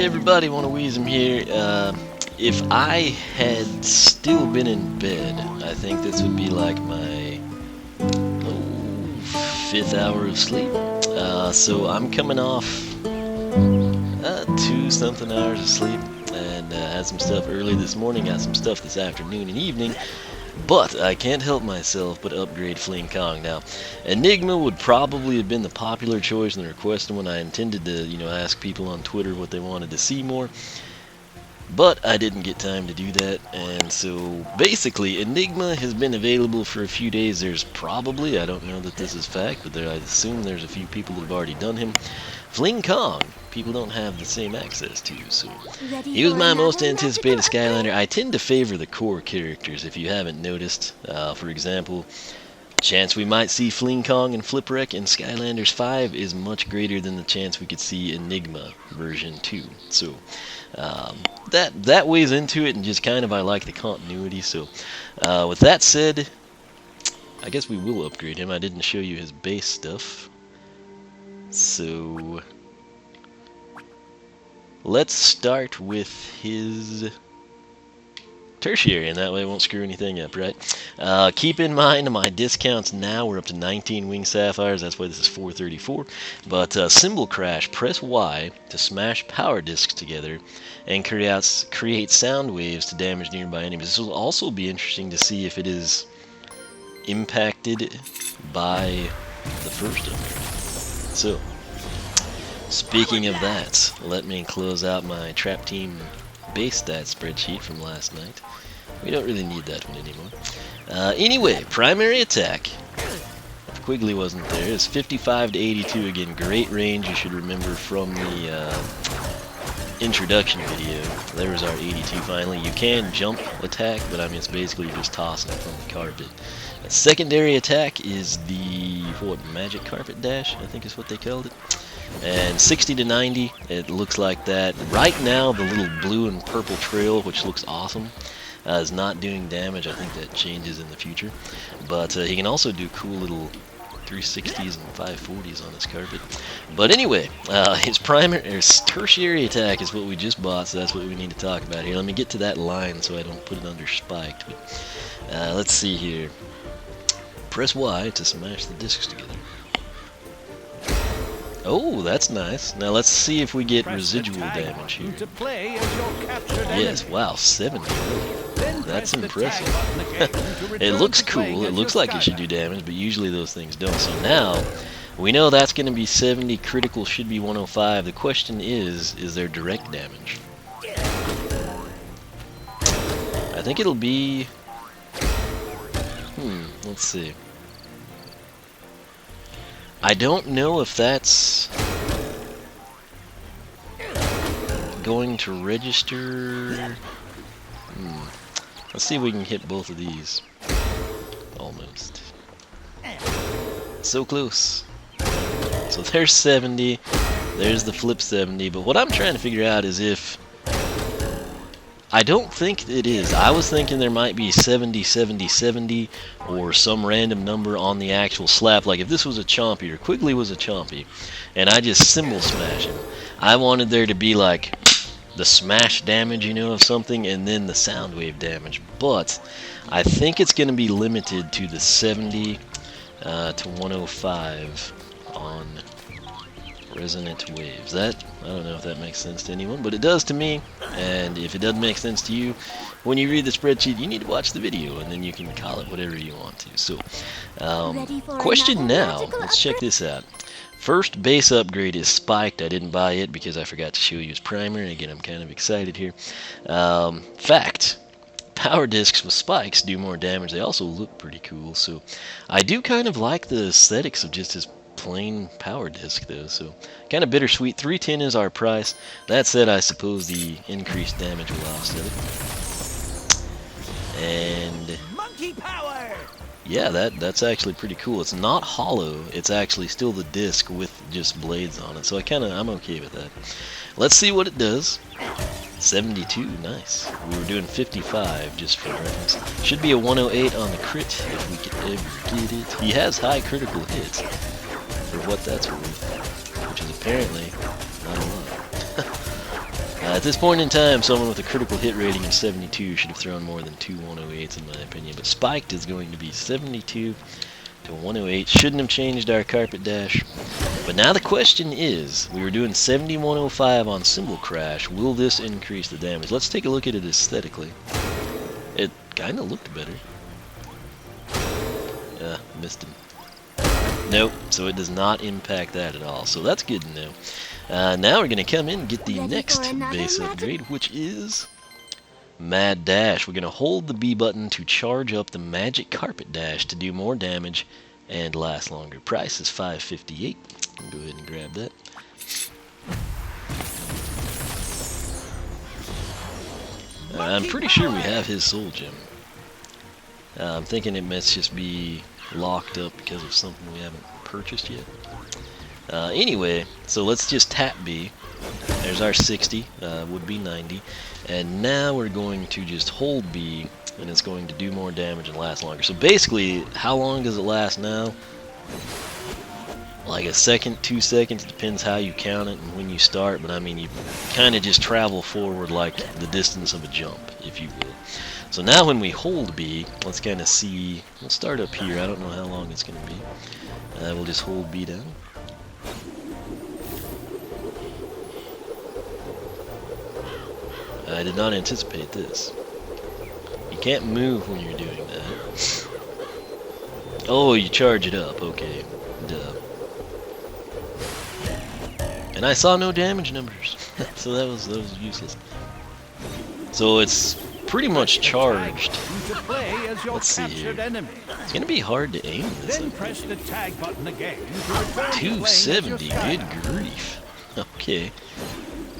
everybody, wanna wheeze him here. If I had still been in bed, I think this would be like my fifth hour of sleep. So I'm coming off 2-something hours of sleep, and had some stuff early this morning, got some stuff this afternoon and evening. But I can't help myself but upgrade Fling Kong. Now, Enigma would probably have been the popular choice in the request when I intended to, ask people on Twitter what they wanted to see more. But I didn't get time to do that, and so basically Enigma has been available for a few days. There's probably, I don't know that this is fact, but I assume there's a few people that have already done him. Fling Kong, people don't have the same access to, so he was my most anticipated Skylander. I tend to favor the core characters, if you haven't noticed. For example, chance we might see Fling Kong and Flipwreck in Skylanders 5 is much greater than the chance we could see Enigma version 2. So that weighs into it, and just kind of I like the continuity. So with that said, I guess we will upgrade him. I didn't show you his base stuff, so let's start with his tertiary, and that way it won't screw anything up, right? Keep in mind my discounts now, we're up to 19 wing sapphires, that's why this is $434. But Symbol Crash, press Y to smash power discs together and create sound waves to damage nearby enemies. This will also be interesting to see if it is impacted by the first upgrade. So, speaking of that, let me close out my Trap Team base stat spreadsheet from last night. We don't really need that one anymore. Anyway, primary attack, if Quigley wasn't there, is 55 to 82. Again, great range. You should remember from the introduction video. There was our 82 finally. You can jump attack, but I mean it's basically just tossing it from the carpet. A secondary attack is the magic carpet dash, I think is what they called it. And 60 to 90, it looks like that. Right now, the little blue and purple trail, which looks awesome, is not doing damage. I think that changes in the future. But he can also do cool little 360s and 540s on his carpet. But anyway, his tertiary attack is what we just bought, so that's what we need to talk about here. Let me get to that line so I don't put it under spiked. But let's see here. Press Y to smash the discs together. Oh, that's nice. Now let's see if we get residual damage here. Yes, wow, 70. That's impressive. It looks cool. It looks like it should do damage, but usually those things don't. So now, we know that's going to be 70. Critical should be 105. The question is there direct damage? I think it'll be... let's see. I don't know if that's going to register. Let's see if we can hit both of these. Almost. So close. So there's 70. There's the flip 70. But what I'm trying to figure out is if... I don't think it is. I was thinking there might be 70, 70, 70, or some random number on the actual slap. Like if this was a Chompy, or Quigley was a Chompy, and I just symbol smash him, I wanted there to be like the smash damage, of something, and then the sound wave damage. But I think it's going to be limited to the 70 to 105 on resonant waves. I don't know if that makes sense to anyone, but it does to me. And if it doesn't make sense to you, when you read the spreadsheet, you need to watch the video, and then you can call it whatever you want to. So, question now. Let's check this out. First base upgrade is spiked. I didn't buy it because I forgot to show you his primer. Again, I'm kind of excited here. Fact. Power discs with spikes do more damage. They also look pretty cool. So, I do kind of like the aesthetics of just his plain power disc though, so kind of bittersweet. 310 is our price. That said, I suppose the increased damage will offset it. And monkey power. Yeah, that's actually pretty cool. It's not hollow. It's actually still the disc with just blades on it. So I'm okay with that. Let's see what it does. 72, nice. We were doing 55 just for reference. Should be a 108 on the crit if we could ever get it. He has high critical hits, for what that's worth, which is apparently not a lot. At this point in time, someone with a critical hit rating of 72 should have thrown more than 2 108s in my opinion. But spiked is going to be 72 to 108. Shouldn't have changed our carpet dash. But now the question is, we were doing 7105 on Symbol Crash. Will this increase the damage? Let's take a look at it aesthetically. It kind of looked better. Missed him. Nope, so it does not impact that at all. So that's good to know. Now we're going to come in and get the next base upgrade, which is Mad Dash. We're going to hold the B button to charge up the Magic Carpet Dash to do more damage and last longer. Price is $5.58. Go ahead and grab that. I'm pretty sure we have his soul gem. I'm thinking it must just be locked up because of something we haven't purchased yet. Anyway, so let's just tap B. There's our 60, would be 90. And now we're going to just hold B, and it's going to do more damage and last longer. So basically, how long does it last now? Like a second, 2 seconds, depends how you count it and when you start. But I mean, you kind of just travel forward like the distance of a jump, if you will. So now when we hold B, let's kind of see. We'll start up here. I don't know how long it's going to be. We'll just hold B down. I did not anticipate this. You can't move when you're doing that. Oh, you charge it up. Okay. Duh. And I saw no damage numbers. So that was useless. So it's pretty much charged. Let's see here. It's gonna be hard to aim this. Then press the tag button again. 270, good grief. Okay.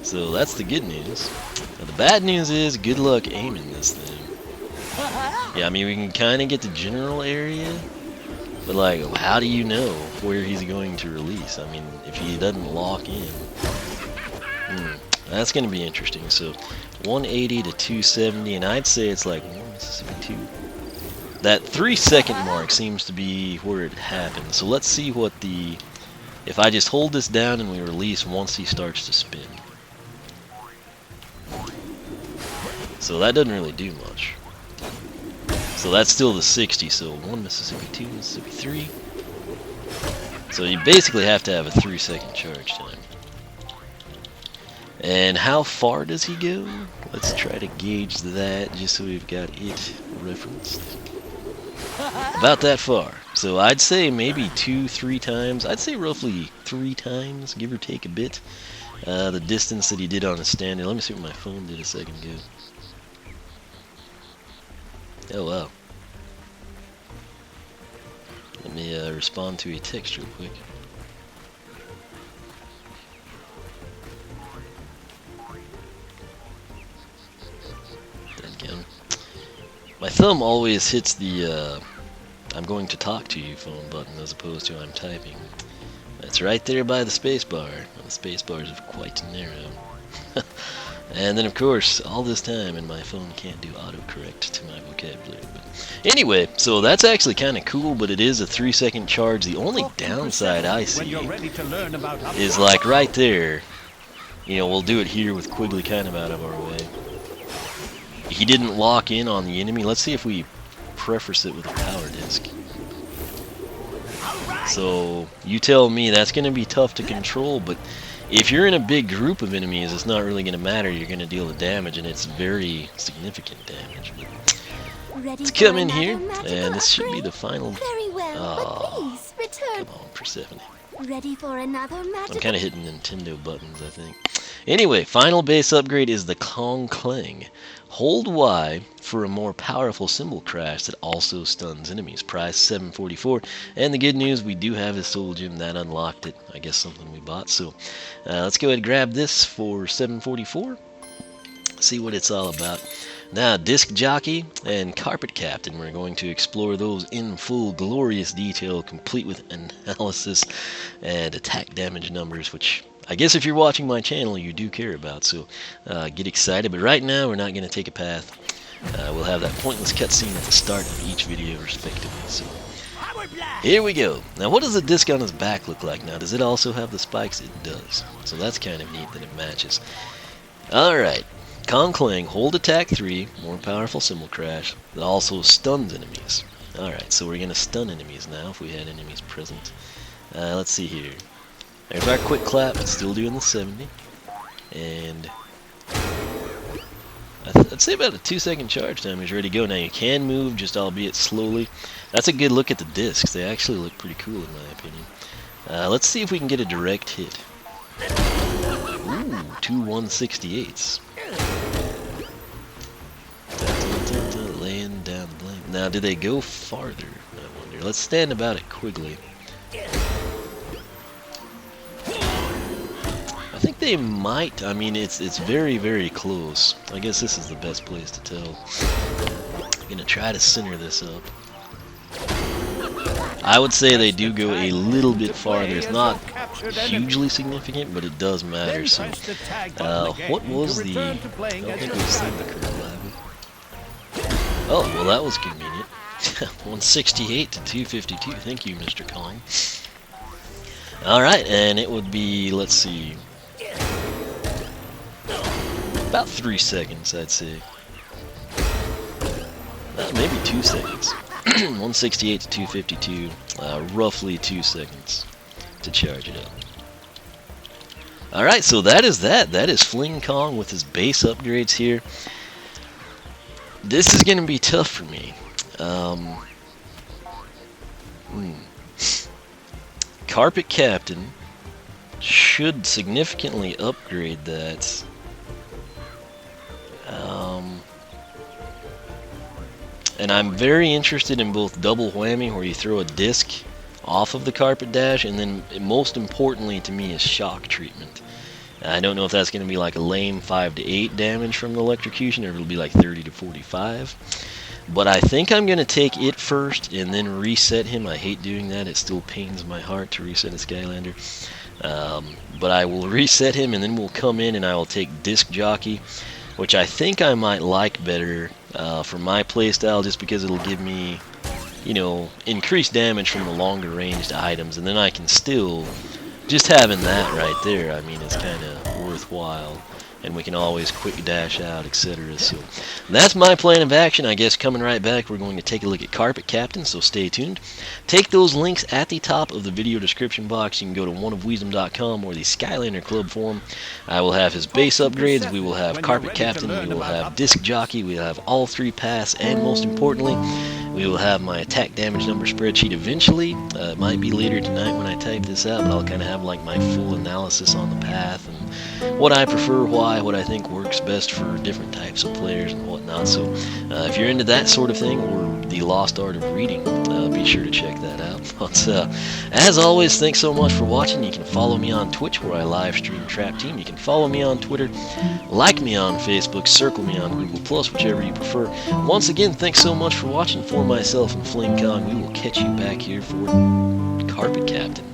So that's the good news. Now the bad news is, good luck aiming this thing. Yeah, I mean, we can kind of get the general area, but like, how do you know where he's going to release? I mean, if he doesn't lock in. That's going to be interesting. So 180 to 270, and I'd say it's like Mississippi 2. That 3-second mark seems to be where it happens. So let's see what the... If I just hold this down and we release once he starts to spin. So that doesn't really do much. So that's still the 60, so 1 Mississippi 2, Mississippi 3. So you basically have to have a 3-second charge time. And how far does he go? Let's try to gauge that just so we've got it referenced. About that far. So I'd say maybe 2-3 times. I'd say roughly 3 times, give or take a bit. The distance that he did on his standard. Let me see what my phone did a second ago. Oh wow. Let me respond to a text real quick. Again. My thumb always hits the I'm going to talk to you phone button as opposed to I'm typing. That's right there by the space bar. Well, the space bars are quite narrow. And then, of course, all this time, and my phone can't do autocorrect to my vocabulary. But anyway, so that's actually kind of cool, but it is a 3-second charge. The only downside I see is like right there. You know, we'll do it here with Quigley kind of out of our way. He didn't lock in on the enemy. Let's see if we preface it with a power disc. So you tell me, that's going to be tough to control, but if you're in a big group of enemies, it's not really going to matter. You're going to deal the damage, and it's very significant damage. But let's come in here, and this should be the final. Very well, but please return. Come on, Persephone. Ready for another magic? I'm kind of hitting Nintendo buttons, I think. Anyway, final base upgrade is the Kong Clang. Hold Y for a more powerful symbol crash that also stuns enemies. Price $7.44. And the good news, we do have his soul gem. That unlocked it. I guess something we bought. So let's go ahead and grab this for $7.44. See what it's all about. Now, Disc Jockey and Carpet Captain, we're going to explore those in full glorious detail, complete with analysis and attack damage numbers, which I guess if you're watching my channel, you do care about, so get excited. But right now, we're not going to take a path. We'll have that pointless cutscene at the start of each video, respectively. So here we go. Now, what does the disc on his back look like now? Does it also have the spikes? It does. So that's kind of neat that it matches. Alright. Kong Clang, hold attack 3, more powerful symbol crash, that also stuns enemies. Alright, so we're going to stun enemies now if we had enemies present. Let's see here. There's our quick clap, it's still doing the 70. And I'd say about a 2-second charge time is ready to go. Now you can move, just albeit slowly. That's a good look at the discs. They actually look pretty cool in my opinion. Let's see if we can get a direct hit. Ooh, 2 168s. Laying down the blame. Now, do they go farther? I wonder. Let's stand about it quickly. I think they might. I mean, it's very, very close. I guess this is the best place to tell. I'm gonna try to center this up. I would say they do go a little bit farther. It's not hugely significant, but it does matter. So, what was the? I don't think we've seen the curve live. Oh, well, that was convenient. 168 to 252. Thank you, Mr. Kong. All right, and it would be, let's see, about 3 seconds, I'd say. Maybe 2 seconds. 168 to 252, roughly 2 seconds to charge it up. Alright, so that is that. That is Fling Kong with his base upgrades here. This is going to be tough for me. Carpet Captain should significantly upgrade that. And I'm very interested in both double whammy, where you throw a disc off of the carpet dash, and then most importantly to me is shock treatment. I don't know if that's going to be like a lame 5 to 8 damage from the electrocution, or it'll be like 30 to 45. But I think I'm going to take it first and then reset him. I hate doing that. It still pains my heart to reset a Skylander. But I will reset him, and then we'll come in and I will take Disc Jockey, which I think I might like better for my playstyle, just because it'll give me, you know, increased damage from the longer ranged items, and then I can still, just having that right there, I mean, it's kind of worthwhile, and we can always quick dash out, etc. So that's my plan of action. I guess coming right back, we're going to take a look at Carpet Captain, so stay tuned. Take those links at the top of the video description box. You can go to oneofwisdom.com or the Skylander Club forum. I will have his base upgrades, we will have Carpet Captain, we will have Disc Jockey, we will have all 3 paths, and most importantly, we will have my attack damage number spreadsheet eventually. It might be later tonight when I type this out, but I'll kind of have like my full analysis on the path and what I prefer, why, what I think works best for different types of players and whatnot. So if you're into that sort of thing, or the lost art of reading, be sure to check that out. But as always, thanks so much for watching. You can follow me on Twitch, where I live stream Trap Team. You can follow me on Twitter, like me on Facebook, circle me on Google+, whichever you prefer. Once again, thanks so much for watching. For myself and Fling Kong, we will catch you back here for Carpet Captain.